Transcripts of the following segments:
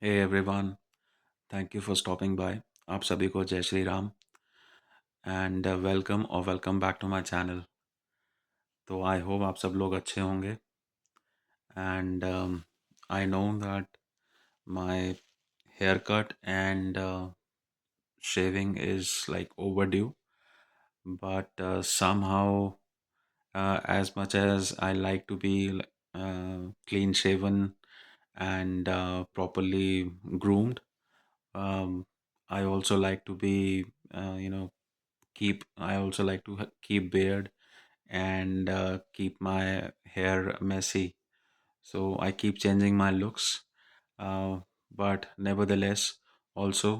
Hey everyone, thank you for stopping by. आप सभी को जय श्री राम एंड वेलकम और welcome back to my channel. तो आई होप आप सब लोग अच्छे होंगे and I know that my haircut and shaving is like overdue, but somehow, as much as I like to be clean shaven and properly groomed, um, I also like to be you know keep I also like to keep beard and keep my hair messy. So I keep changing my looks. Uh, but nevertheless, also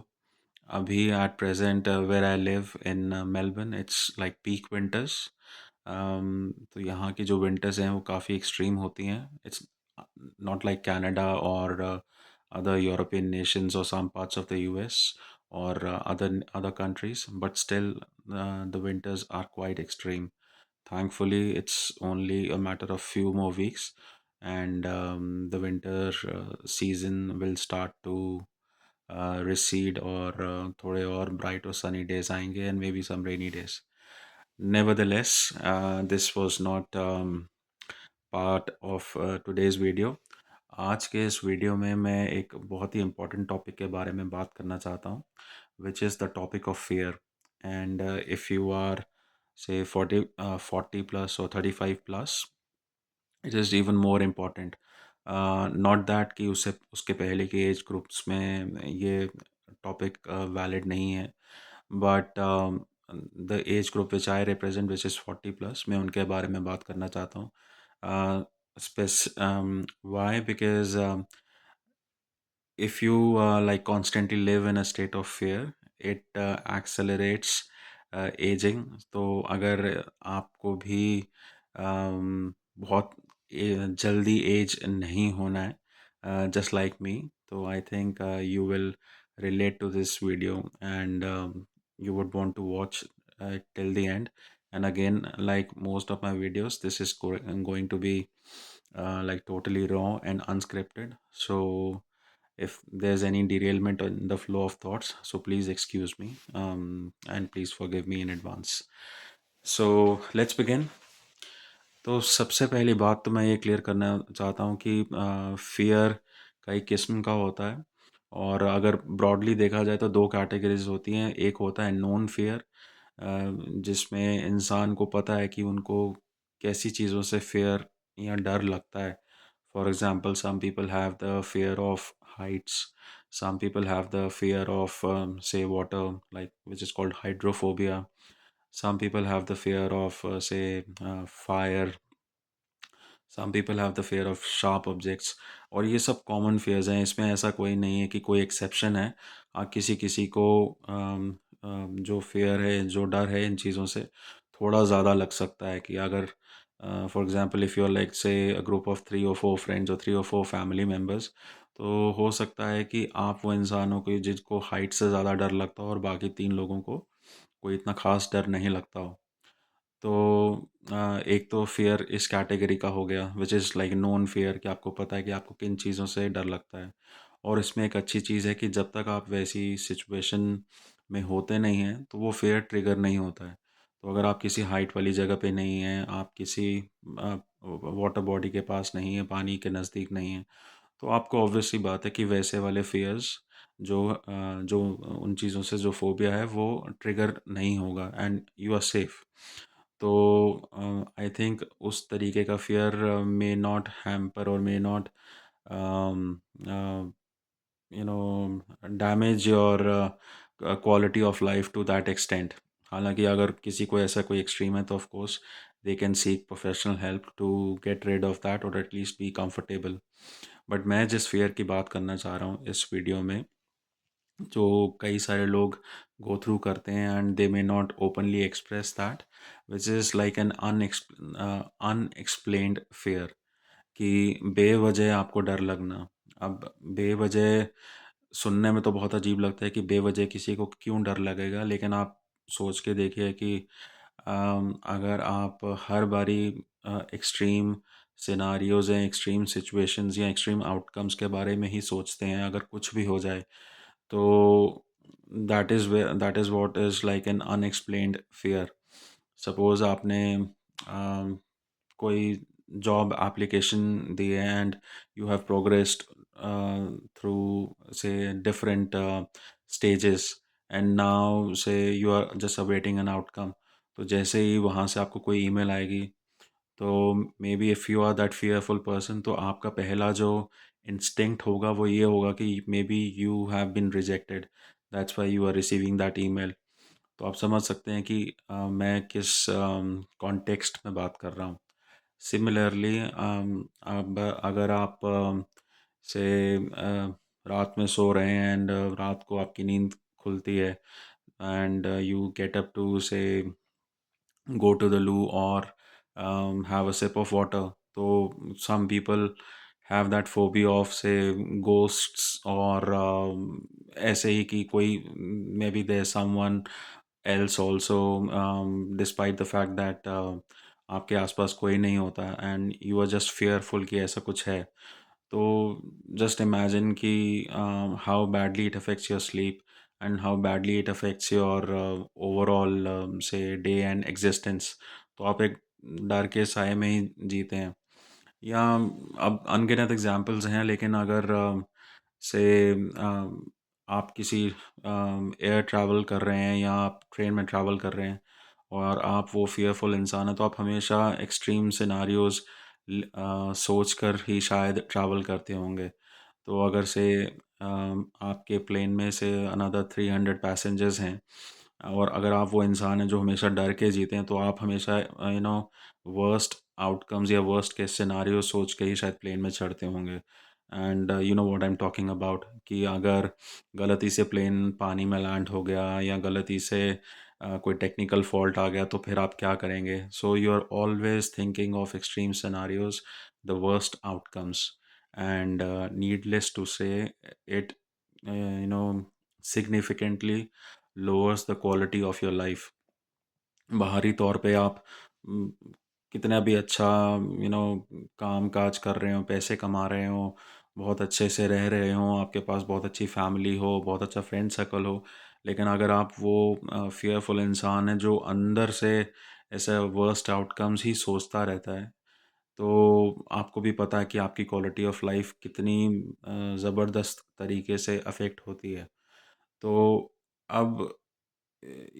abhi at present where I live in Melbourne, it's like peak winters. तो यहाँ की जो winters हैं वो काफ़ी extreme होती हैं. It's not like Canada or other European nations or some parts of the US or other countries, but still the winters are quite extreme. Thankfully, it's only a matter of few more weeks, and the winter season will start to recede, or थोड़े और bright और sunny days आएंगे, and maybe some rainy days. Nevertheless, this was not part of today's video. आज के इस video में मैं एक बहुत ही इम्पोर्टेंट टॉपिक के बारे में बात करना चाहता हूँ, which is the topic of fear. And if you are say 40 plus or 35 plus, it is even more important. Not that कि उससे उसके पहले के एज ग्रुप्स में ये टॉपिक वैलिड नहीं है, but the age group which I represent which is 40 plus, मैं उनके बारे में बात करना चाहता हूँ. Space why because if you like constantly live in a state of fear, it accelerates aging. तो अगर आपको भी बहुत जल्दी एज नहीं होना है, just like me, तो I think you will relate to this video, and you would want to watch till the end. And again, like most of my videos, this is going to be like totally raw and unscripted. So if there's any derailment in the flow of thoughts, so please excuse me, and please forgive me in advance. So let's begin. तो सबसे पहली बात तो मैं ये clear करना चाहता हूँ कि फियर कई किस्म का होता है, और अगर ब्रॉडली देखा जाए तो दो कैटेगरीज होती हैं. एक होता है नोन फियर, जिसमें इंसान को पता है कि उनको कैसी चीज़ों से फेयर या डर लगता है. For example, some people have the fear of heights, some people have the fear of say water, like which is called hydrophobia. Some people have the fear of say fire. Some people have the fear of sharp objects. और ये सब common fears हैं, इसमें ऐसा कोई नहीं है कि कोई एक्सेप्शन है. किसी किसी को जो fear है, जो डर है इन चीज़ों से थोड़ा ज़्यादा लग सकता है. कि अगर for example if you are like say a group of 3 or 4 friends और 3 or 4 फैमिली मेम्बर्स, तो हो सकता है कि आप वो इंसान हो कि जिसको हाइट से ज़्यादा डर लगता हो और बाकी 3 लोगों को कोई इतना ख़ास डर नहीं लगता हो. तो एक तो फियर इस कैटेगरी का हो गया, which is like known fear, कि आपको पता है कि आपको किन चीज़ों से डर लगता है. और इसमें एक अच्छी चीज़ है कि जब तक आप वैसी सिचुएशन में होते नहीं हैं तो वो फियर ट्रिगर नहीं होता है. तो अगर आप किसी हाइट वाली जगह पे नहीं हैं, आप किसी वाटर बॉडी के पास नहीं हैं, पानी के नज़दीक नहीं हैं, तो आपको ऑब्वियस सी बात है कि वैसे वाले फियर्स जो उन चीज़ों से जो फोबिया है वो ट्रिगर नहीं होगा, एंड यू आर सेफ. तो आई थिंक उस तरीके का फियर मे नॉट हैम्पर और may not you know damage your quality of life to that extent. हालांकि अगर किसी को ऐसा कोई एक्सट्रीम है तो of course they can seek professional help to get rid of that, और एटलीस्ट बी कंफर्टेबल. बट मैं जिस फियर की बात करना चाह रहा हूँ इस वीडियो में, जो कई सारे लोग गो थ्रू करते हैं and they may not openly express that, which is like an unexplained fair. कि बेवजह आपको डर लगना. अब बेवजह सुनने में तो बहुत अजीब लगता है कि बेवजह किसी को क्यों डर लगेगा, लेकिन आप सोच के देखिए कि अगर आप हर बारी एक्सट्रीम सिनारियोज़ हैं, एक्सट्रीम सिचुएशंस या एक्सट्रीम आउटकम्स के बारे में ही सोचते हैं अगर कुछ भी हो जाए। तो that is what is like an unexplained fear. Suppose आपने कोई जॉब एप्लीकेशन दी है and you have progressed through say different stages and now say you are just awaiting an outcome. तो जैसे ही वहाँ से आपको कोई ईमेल आएगी, तो maybe if you are that fearful person, तो आपका पहला जो इंस्टिंक्ट होगा वो ये होगा कि maybe you have been rejected, that's why you are receiving that email. तो आप समझ सकते हैं कि मैं किस कॉन्टेक्स्ट में बात कर रहा हूँ। सिमिलरली अब अगर आप से रात में सो रहे हैं एंड रात को आपकी नींद खुलती है and you get up to say go to the loo or have a sip of water. So some people have that phobia of say ghosts or ऐसे ही कि कोई maybe there's someone else also despite the fact that आपके आसपास कोई नहीं होता and you are just fearful कि ऐसा कुछ है। तो just imagine कि how badly it affects your sleep and how badly it affects your overall say day and existence। तो आप एक डर के साए में ही जीते हैं। या अब अनगिनत एग्जांपल्स हैं, लेकिन अगर से आप किसी एयर ट्रैवल कर रहे हैं या आप ट्रेन में ट्रैवल कर रहे हैं और आप वो फियरफुल इंसान हैं, तो आप हमेशा एक्सट्रीम सिनारियोज़ सोच कर ही शायद ट्रैवल करते होंगे। तो अगर से आपके प्लेन में से अनदर 300 पैसेंजर्स हैं और अगर आप वो इंसान हैं जो हमेशा डर के जीते हैं, तो आप हमेशा वर्स्ट आउटकम्स या वर्स्ट केस सिनारियो सोच के ही शायद प्लेन में चढ़ते होंगे। And you know what I am talking about कि अगर गलती से प्लेन पानी में लैंड हो गया या गलती से कोई टेक्निकल फॉल्ट आ गया, तो फिर आप क्या करेंगे? So you are always thinking of extreme scenarios, the worst outcomes, and needless to say it you know significantly lowers the quality of your life। बाहरी तौर पे आप उम, कितना भी अच्छा काम काज कर रहे हो, पैसे कमा रहे हो, बहुत अच्छे से रह रहे हो, आपके पास बहुत अच्छी फैमिली हो, बहुत अच्छा फ्रेंड सर्कल हो, लेकिन अगर आप वो फियरफुल इंसान हैं जो अंदर से ऐसे वर्स्ट आउटकम्स ही सोचता रहता है, तो आपको भी पता है कि आपकी क्वालिटी ऑफ लाइफ कितनी ज़बरदस्त तरीके से अफ़ेक्ट होती है। तो अब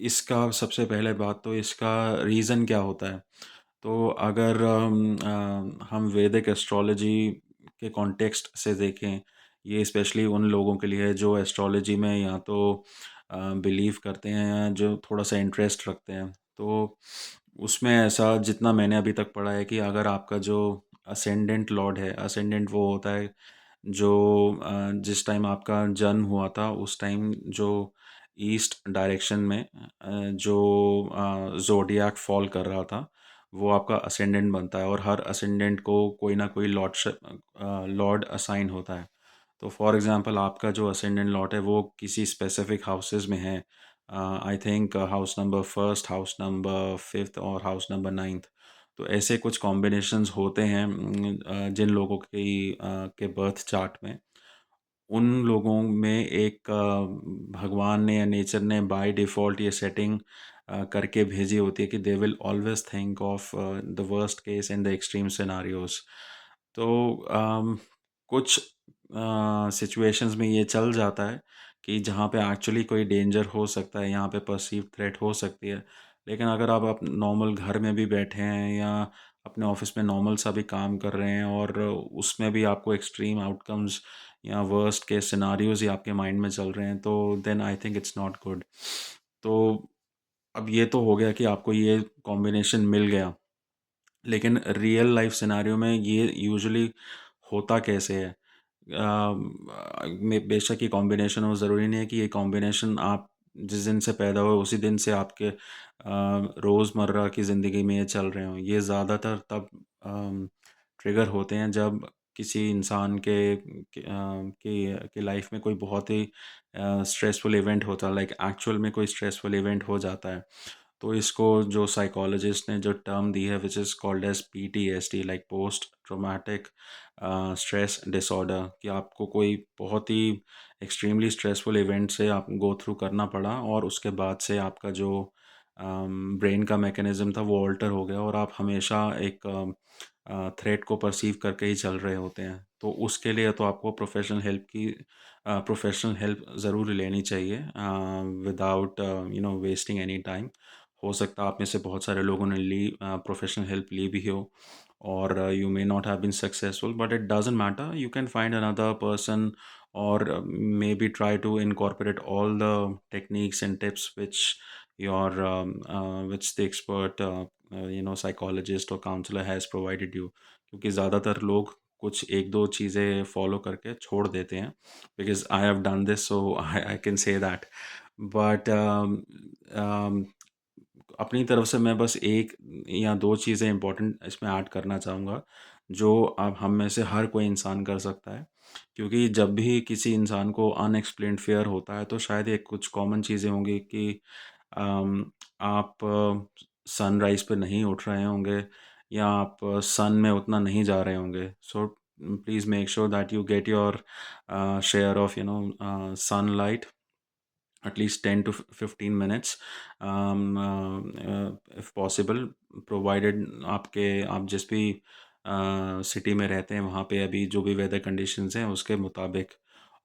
इसका सबसे पहले बात तो इसका रीज़न क्या होता है? तो अगर हम वैदिक एस्ट्रोलॉजी के कॉन्टेक्स्ट से देखें, ये स्पेशली उन लोगों के लिए है जो एस्ट्रोलॉजी में या तो बिलीव करते हैं या जो थोड़ा-सा इंटरेस्ट रखते हैं। तो उसमें ऐसा जितना मैंने अभी तक पढ़ा है कि अगर आपका जो असेंडेंट लॉर्ड है, असेंडेंट वो होता है जो जिस टाइम आपका जन्म हुआ था उस टाइम जो ईस्ट डायरेक्शन में जो ज़ोडिएक फॉल कर रहा था, वो आपका असेंडेंट बनता है और हर असेंडेंट को कोई ना कोई लॉर्ड असाइन होता है। तो फॉर एग्ज़ाम्पल आपका जो असेंडेंट लॉर्ड है वो किसी स्पेसिफिक हाउसेज़ में है। I think house number first, house number fifth और हाउस नंबर नाइन्थ। तो ऐसे कुछ कॉम्बिनेशंस होते हैं जिन लोगों के बर्थ चार्ट में। उन लोगों में एक भगवान ने या नेचर ने बाय डिफ़ॉल्ट ये सेटिंग करके भेजी होती है कि they will always think of the worst case in the extreme scenarios. तो कुछ सिचुएशंस में ये चल जाता है कि जहाँ पे एक्चुअली कोई डेंजर हो सकता है, यहाँ पे परसीव्ड थ्रेट हो सकती है। लेकिन अगर आप नॉर्मल घर में भी बैठे हैं या अपने ऑफ़िस में नॉर्मल सा भी काम कर रहे हैं और उसमें भी आपको एक्सट्रीम आउटकम्स या वर्स्ट केस सिनारियोज़ ही आपके माइंड में चल रहे हैं, तो then I think it's not good. तो अब ये तो हो गया कि आपको ये कॉम्बिनेशन मिल गया, लेकिन रियल लाइफ सिनेरियो में ये यूजुअली होता कैसे है? में बेशक ये कॉम्बिनेशन हो, ज़रूरी नहीं है कि ये कॉम्बिनेशन आप जिस दिन से पैदा हुए उसी दिन से आपके रोज़मर्रा की ज़िंदगी में ये चल रहे हों। ये ज़्यादातर तब ट्रिगर होते हैं जब किसी इंसान की लाइफ में कोई बहुत ही स्ट्रेसफुल इवेंट होता है, लाइक एक्चुअल में कोई स्ट्रेसफुल इवेंट हो जाता है। तो इसको जो साइकोलॉजिस्ट ने जो टर्म दी है which is called as PTSD, like post traumatic stress disorder, कि आपको कोई बहुत ही एक्सट्रीमली स्ट्रेसफुल इवेंट से आप गो थ्रू करना पड़ा और उसके बाद से आपका जो ब्रेन का मैकेनिज़्म था वो ऑल्टर हो गया और आप हमेशा एक थ्रेट को परसीव करके ही चल रहे होते हैं। तो उसके लिए तो आपको प्रोफेशनल हेल्प ज़रूर लेनी चाहिए विदाउट वेस्टिंग एनी टाइम। हो सकता है आप में से बहुत सारे लोगों ने प्रोफेशनल हेल्प ली भी हो और you may not have been successful, but it doesn't matter. You can find another person or maybe try to incorporate all the techniques and tips which the expert psychologist or counselor has provided you. क्योंकि ज़्यादातर लोग कुछ एक दो चीज़ें follow करके छोड़ देते हैं, because I have done this so I can say that. But अपनी तरफ से मैं बस एक या दो चीज़ें इम्पोर्टेंट इसमें ऐड करना चाहूँगा, जो अब हम में से हर कोई इंसान कर सकता है। क्योंकि जब भी किसी इंसान को अनएक्सप्लेन्ड फ़ियर होता है, तो शायद ये कुछ कॉमन चीज़ें होंगी कि आप सनराइज़ पे नहीं उठ रहे होंगे या आप सन में उतना नहीं जा रहे होंगे। So please make sure that you get your share of sunlight at least 10 to 15 minutes, if possible, provided आप जिस भी सिटी में रहते हैं वहाँ पे अभी जो भी वेदर कंडीशंस हैं उसके मुताबिक।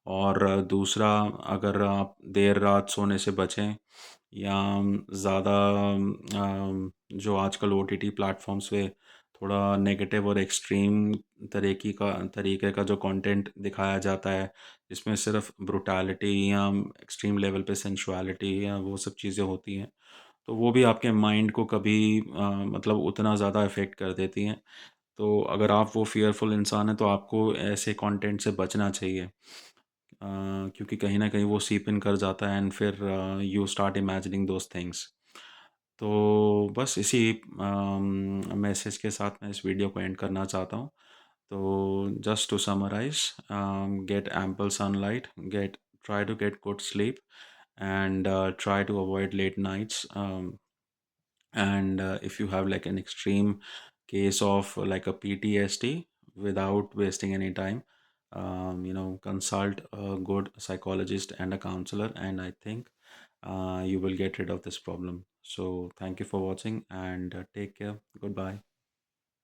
और दूसरा, अगर आप देर रात सोने से बचें या ज़्यादा जो आजकल OTT प्लेटफॉर्म्स पे थोड़ा नेगेटिव और एक्सट्रीम तरीके का जो कंटेंट दिखाया जाता है, जिसमें सिर्फ ब्रुटैलिटी या एक्सट्रीम लेवल पे सेंसुअलिटी या वो सब चीज़ें होती हैं, तो वो भी आपके माइंड को कभी मतलब उतना ज़्यादा इफ़ेक्ट कर देती हैं। तो अगर आप वो फ़ियरफुल इंसान हैं तो आपको ऐसे कंटेंट से बचना चाहिए, क्योंकि कहीं न कहीं वो सीप इन कर जाता है एंड फिर you start imagining those things. तो बस इसी मैसेज के साथ मैं इस वीडियो को एंड करना चाहता हूँ। तो just to summarize, get ample sunlight, get try to get good sleep, and try to avoid late nights, and if you have like an extreme case of like a PTSD, without wasting any time, consult a good psychologist and a counselor, and I think you will get rid of this problem. So thank you for watching, and take care. Goodbye.